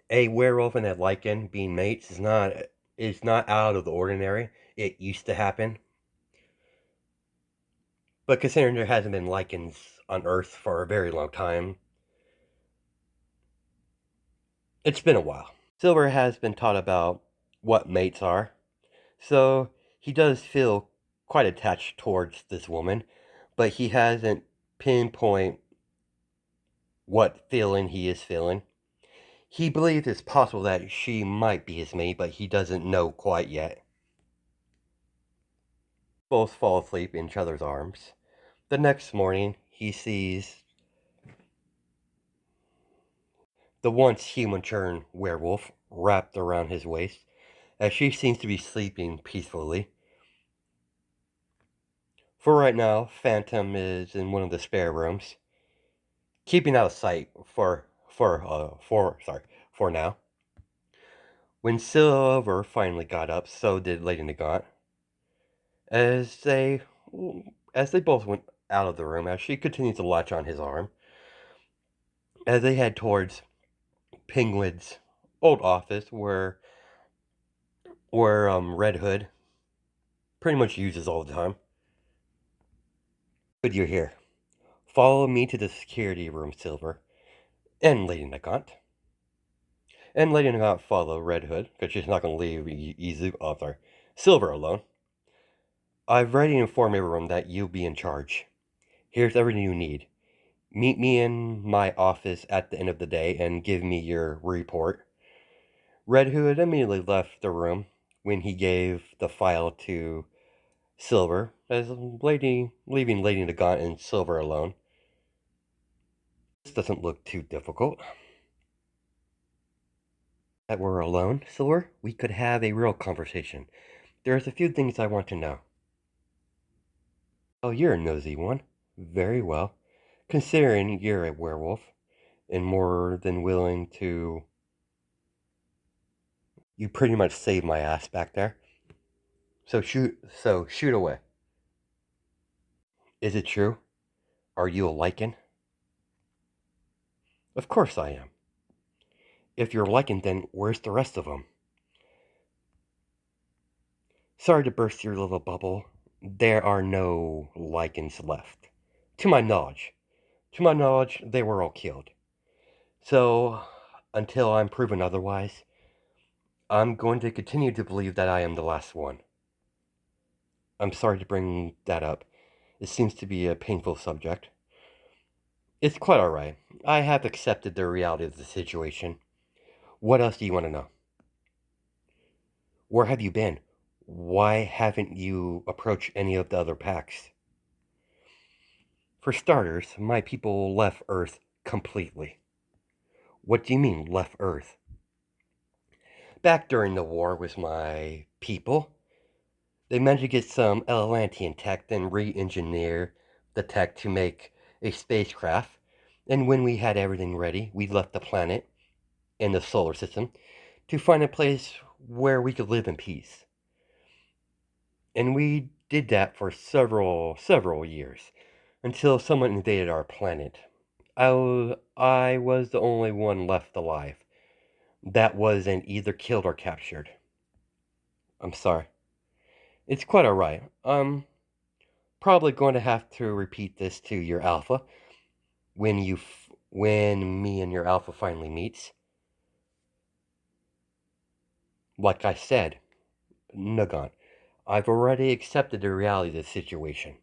A werewolf and a lichen being mates is not out of the ordinary. It used to happen, but considering there hasn't been lichens on Earth for a very long time, it's been a while. Silver has been taught about what mates are, so he does feel quite attached towards this woman, but he hasn't pinpoint what feeling he is feeling. He believes it's possible that she might be his mate, but he doesn't know quite yet. Both fall asleep in each other's arms. The next morning, he sees the once human turned werewolf wrapped around his waist, as she seems to be sleeping peacefully. For right now, Phantom is in one of the spare rooms, keeping out of sight for now. When Silver finally got up, so did Lady Nagant. As they as they both went out of the room, as she continued to latch on his arm, as they head towards Penguin's old office, where Red Hood pretty much uses all the time. Good, you're here. Follow me to the security room, Silver, and Lady Nagant. And Lady Nagant follow Red Hood, because she's not going to leave Silver alone. I've already informed everyone that you'll be in charge. Here's everything you need. Meet me in my office at the end of the day and give me your report. Red Hood immediately left the room when he gave the file to Silver, as leaving Lady Nagant and Silver alone. This doesn't look too difficult. That we're alone, Silver, we could have a real conversation. There's a few things I want to know. Oh, you're a nosy one. Very well. Considering you're a werewolf, and more than willing to... You pretty much saved my ass back there. So shoot away. Is it true? Are you a lichen? Of course I am. If you're lichen, then where's the rest of them? Sorry to burst your little bubble. There are no lichens left. To my knowledge. To my knowledge, they were all killed. So, until I'm proven otherwise, I'm going to continue to believe that I am the last one. I'm sorry to bring that up. It seems to be a painful subject. It's quite alright. I have accepted the reality of the situation. What else do you want to know? Where have you been? Why haven't you approached any of the other packs? For starters, my people left Earth completely. What do you mean, left Earth? Back during the war with my people, they managed to get some Atlantean tech, then re-engineer the tech to make a spacecraft. And when we had everything ready, we left the planet and the solar system to find a place where we could live in peace. And we did that for several years until someone invaded our planet. I was the only one left alive that wasn't either killed or captured. I'm sorry. It's quite alright. I'm probably going to have to repeat this to your alpha when me and your alpha finally meets. Like I said, Nagant, I've already accepted the reality of the situation.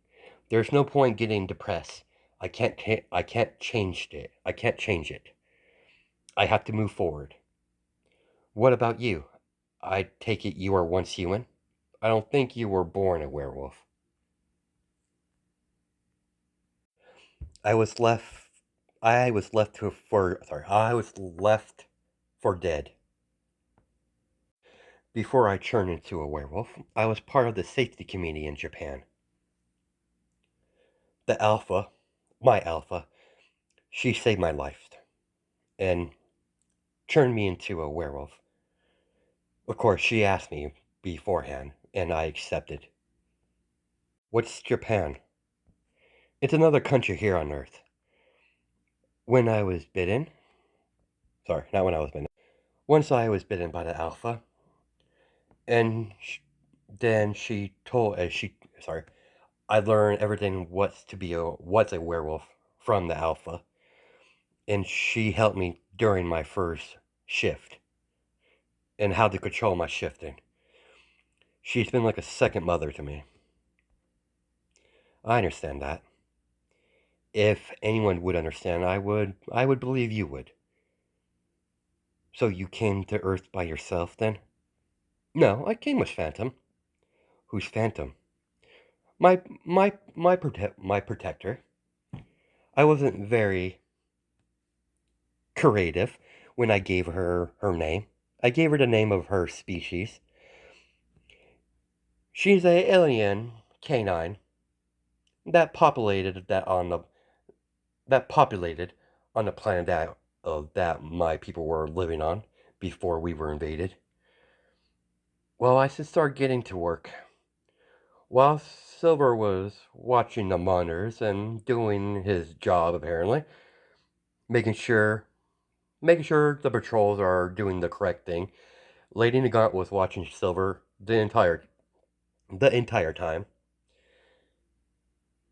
There's no point getting depressed. I can't change it. I can't change it. I have to move forward. What about you? I take it you were once human? I don't think you were born a werewolf. I was left I was left to for sorry, I was left for dead. Before I turned into a werewolf, I was part of the safety committee in Japan. The alpha, my alpha, she saved my life and turned me into a werewolf. Of course, she asked me beforehand, and I accepted. What's Japan? It's another country here on Earth. When I was bitten, sorry, not when I was bitten. Once I was bitten by the alpha, and then she told, sorry, I learned everything what's a werewolf from the alpha, and she helped me during my first shift and how to control my shifting. She's been like a second mother to me. I understand that. If anyone would understand, I would believe you would. So you came to Earth by yourself then? No, I came with Phantom. Who's Phantom? My protector. I wasn't very creative when I gave her her name. I gave her the name of her species. She's a alien canine that populated on the planet that my people were living on before we were invaded. Well, I should start getting to work. While Silver was watching the monitors and doing his job apparently, making sure making sure the patrols are doing the correct thing, Lady Nagant was watching Silver the entire time.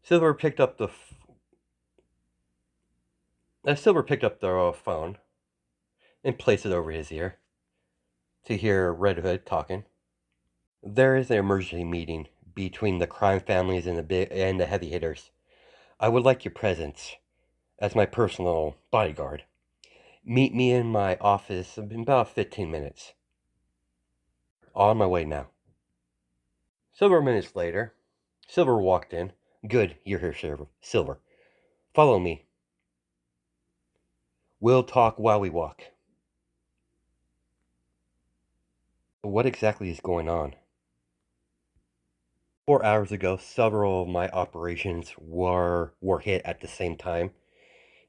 Silver picked up the Silver picked up the phone and placed it over his ear to hear Red Hood talking. There is an emergency meeting between the crime families and the heavy hitters. I would like your presence as my personal bodyguard. Meet me in my office in about 15 minutes. On my way now. Several minutes later, Silver walked in. Good, you're here, Silver. Follow me. We'll talk while we walk. What exactly is going on? 4 hours ago, several of my operations were hit at the same time,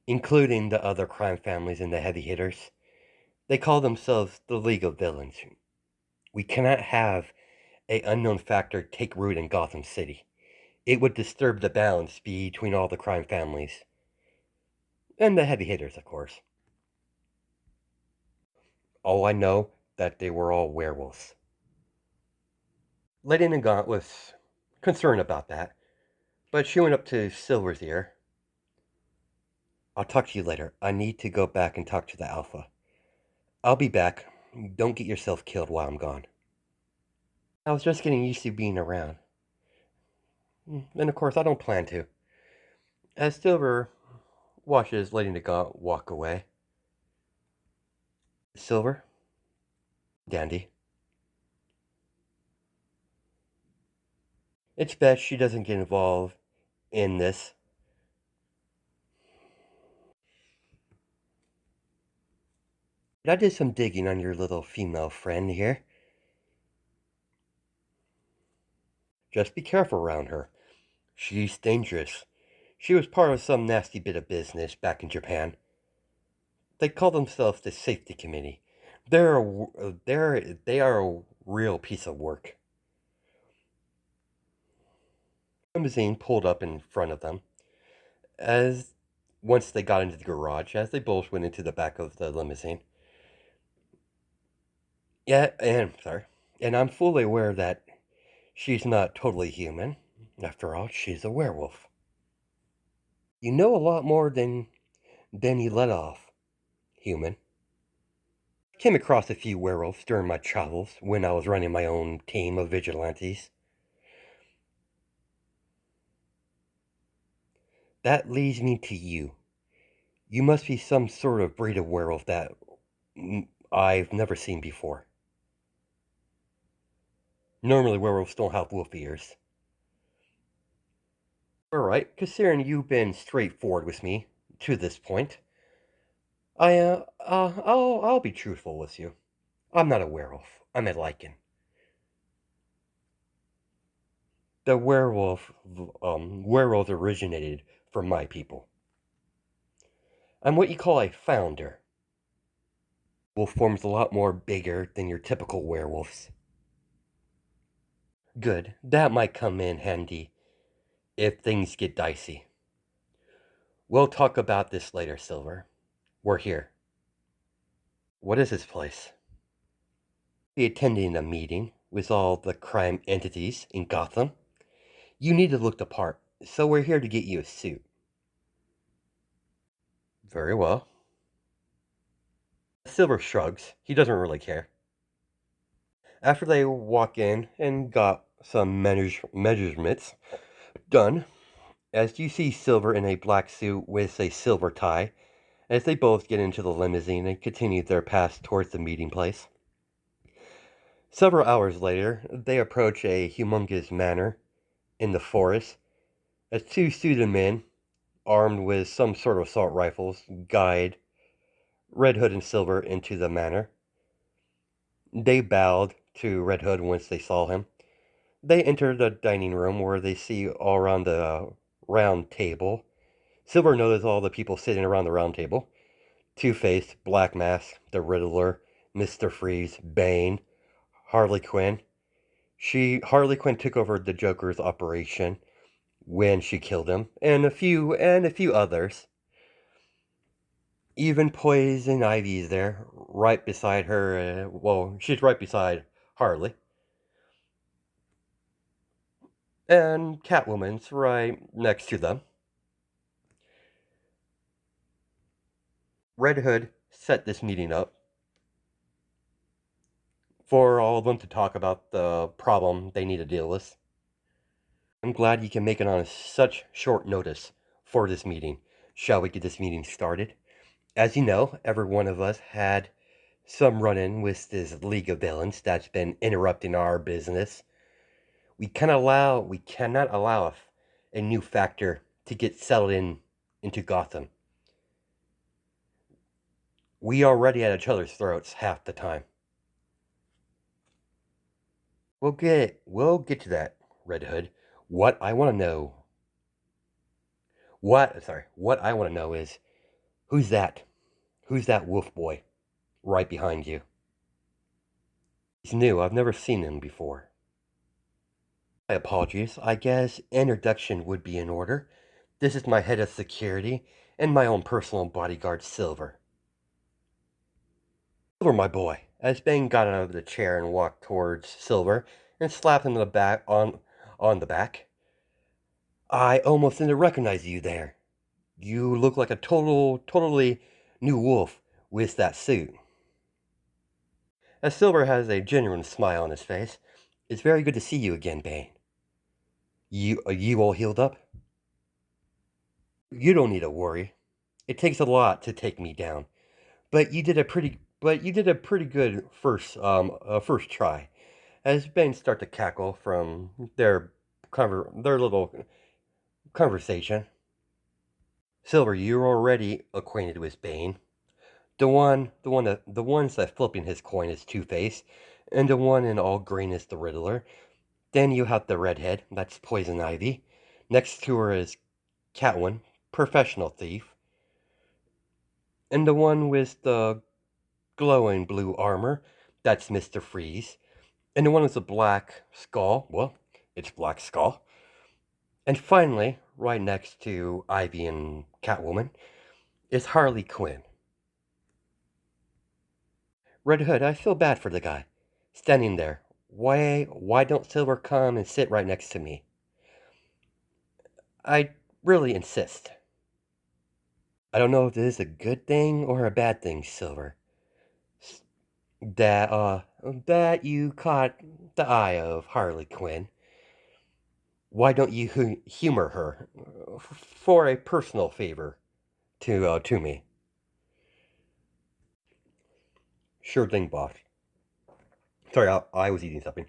including the other crime families and the heavy hitters. They call themselves the League of Villains. We cannot have a unknown factor take root in Gotham City. It would disturb the balance between all the crime families. And the heavy hitters, of course. All I know that they were all werewolves. Lady Nagant was concerned about that, but she went up to Silver's ear. I'll talk to you later. I need to go back and talk to the Alpha. I'll be back. Don't get yourself killed while I'm gone. I was just getting used to being around. And of course, I don't plan to. As Silver watches Lady Nagant walk away. Silver? Dandy. It's best she doesn't get involved in this. I did some digging on your little female friend here. Just be careful around her. She's dangerous. She was part of some nasty bit of business back in Japan. They call themselves the Safety Committee. They are a real piece of work. Limousine pulled up in front of them. As once they got into the garage, as they both went into the back of the limousine. Yeah, and sorry, and I'm fully aware that she's not totally human. After all, she's a werewolf. You know a lot more than you let off, human. Came across a few werewolves during my travels when I was running my own team of vigilantes. That leads me to you. You must be some sort of breed of werewolf that I've never seen before. Normally, werewolves don't have wolf ears. Alright, considering you've been straightforward with me, to this point, I'll be truthful with you. I'm not a werewolf. I'm a lichen. The werewolves originated from my people. I'm what you call a founder. Wolf form's a lot more bigger than your typical werewolves. Good. That might come in handy if things get dicey. We'll talk about this later, Silver. We're here. What is this place? Be attending a meeting with all the crime entities in Gotham. You need to look the part, so we're here to get you a suit. Very well. Silver shrugs. He doesn't really care. After they walk in and got some measurements done, as you see Silver in a black suit with a silver tie, as they both get into the limousine and continue their path towards the meeting place. Several hours later, they approach a humongous manor in the forest as two suited men, armed with some sort of assault rifles, guide Red Hood and Silver into the manor. They bowed to Red Hood once they saw him. They enter the dining room where they see all around the round table. Silver notices all the people sitting around the round table. Two-Face, Black Mask, the Riddler, Mr. Freeze, Bane, Harley Quinn. Harley Quinn took over the Joker's operation when she killed him, and a few others. Even Poison Ivy's there, right beside her. She's right beside Harley. And Catwoman's right next to them. Red Hood set this meeting up for all of them to talk about the problem they need to deal with. I'm glad you can make it on such short notice for this meeting. Shall we get this meeting started? As you know, every one of us had some run-in with this League of Villains that's been interrupting our business. We cannot allow a new factor to get settled into Gotham. We are already at each other's throats half the time. We'll get to that, Red Hood. What I want to know is who's that? Who's that wolf boy right behind you? He's new. I've never seen him before. My apologies. I guess introduction would be in order. This is my head of security and my own personal bodyguard, Silver. Silver, my boy. As Bane got out of the chair and walked towards Silver and slapped him on the back. I almost didn't recognize you there. You look like a totally new wolf with that suit. As Silver has a genuine smile on his face, it's very good to see you again, Bane. You all healed up? You don't need to worry. It takes a lot to take me down, but you did a pretty good first try. As Bane start to cackle from their little conversation. Silver, you're already acquainted with Bane. The ones that flipping his coin is Two-Face, and the one in all green is the Riddler. Then you have the redhead, that's Poison Ivy. Next to her is Catwoman, professional thief. And the one with the glowing blue armor, that's Mr. Freeze. And the one with the black skull, well, it's Black Skull. And finally, right next to Ivy and Catwoman, is Harley Quinn. Red Hood, I feel bad for the guy. Standing there. Why don't Silver come and sit right next to me? I really insist. I don't know if this is a good thing or a bad thing, Silver. That you caught the eye of Harley Quinn. Why don't you humor her for a personal favor to me? Sure thing, boss. Sorry, I was eating something.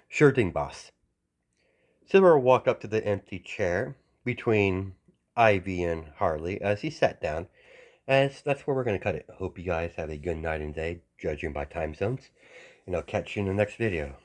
Sure thing, boss. Silver walked up to the empty chair between Ivy and Harley as he sat down, as that's where we're going to cut it. Hope you guys have a good night and day, judging by time zones, and I'll catch you in the next video.